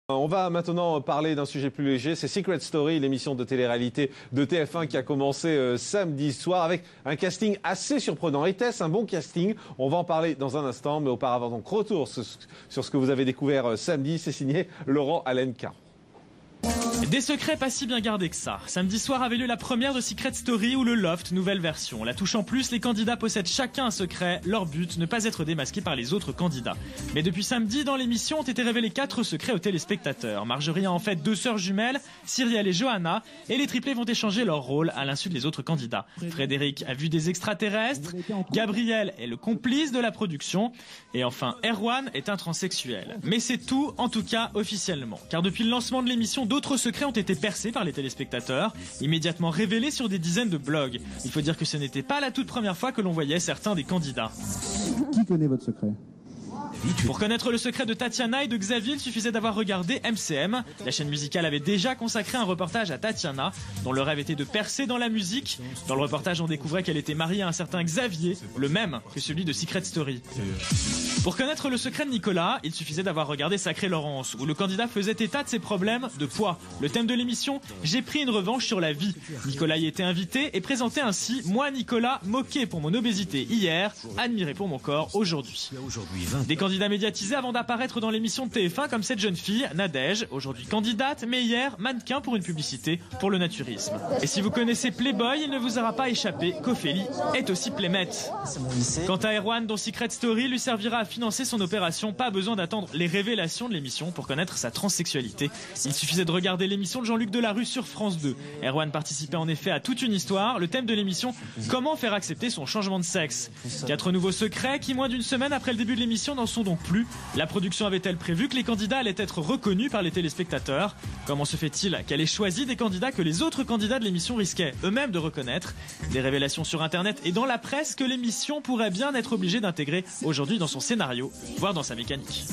On va maintenant parler d'un sujet plus léger, c'est Secret Story, l'émission de télé-réalité de TF1 qui a commencé samedi soir avec un casting assez surprenant. Était-ce un bon casting? On va en parler dans un instant, mais auparavant donc retour sur ce que vous avez découvert samedi, c'est signé Laurent Alencar. Des secrets pas si bien gardés que ça. Samedi soir avait lieu la première de Secret Story ou le Loft, nouvelle version. La touche en plus, les candidats possèdent chacun un secret. Leur but, ne pas être démasqués par les autres candidats. Mais depuis samedi, dans l'émission, ont été révélés 4 secrets aux téléspectateurs. Marjorie a en fait 2 sœurs jumelles, Cyrielle et Johanna, et les triplés vont échanger leur rôle à l'insu des autres candidats. Frédéric a vu des extraterrestres, Gabriel est le complice de la production, et enfin Erwan est un transsexuel. Mais c'est tout, en tout cas officiellement. Car depuis le lancement de l'émission, d'autres secrets ont été percés par les téléspectateurs, immédiatement révélés sur des dizaines de blogs. Il faut dire que ce n'était pas la toute première fois que l'on voyait certains des candidats. Qui connaît votre secret ? Pour connaître le secret de Tatiana et de Xavier, il suffisait d'avoir regardé MCM. La chaîne musicale avait déjà consacré un reportage à Tatiana, dont le rêve était de percer dans la musique. Dans le reportage, on découvrait qu'elle était mariée à un certain Xavier, le même que celui de Secret Story. Pour connaître le secret de Nicolas, il suffisait d'avoir regardé Sacré Laurence, où le candidat faisait état de ses problèmes de poids. Le thème de l'émission, j'ai pris une revanche sur la vie. Nicolas y était invité et présentait ainsi, moi Nicolas, moqué pour mon obésité hier, admiré pour mon corps aujourd'hui. Des candidats médiatisés avant d'apparaître dans l'émission de TF1 comme cette jeune fille, Nadège, aujourd'hui candidate, mais hier mannequin pour une publicité pour le naturisme. Et si vous connaissez Playboy, il ne vous aura pas échappé qu'Ophélie est aussi Playmate. Quant à Erwan, dont Secret Story lui servira à financer son opération, pas besoin d'attendre les révélations de l'émission pour connaître sa transsexualité. Il suffisait de regarder l'émission de Jean-Luc Delarue sur France 2. Erwan participait en effet à toute une histoire, le thème de l'émission, comment faire accepter son changement de sexe. 4 nouveaux secrets qui, moins d'une semaine après le début de l'émission, n'en sont donc plus. La production avait-elle prévu que les candidats allaient être reconnus par les téléspectateurs? Comment se fait-il qu'elle ait choisi des candidats que les autres candidats de l'émission risquaient eux-mêmes de reconnaître? Des révélations sur internet et dans la presse que l'émission pourrait bien être obligée d'intégrer aujourd'hui dans son scénario, voire dans sa mécanique.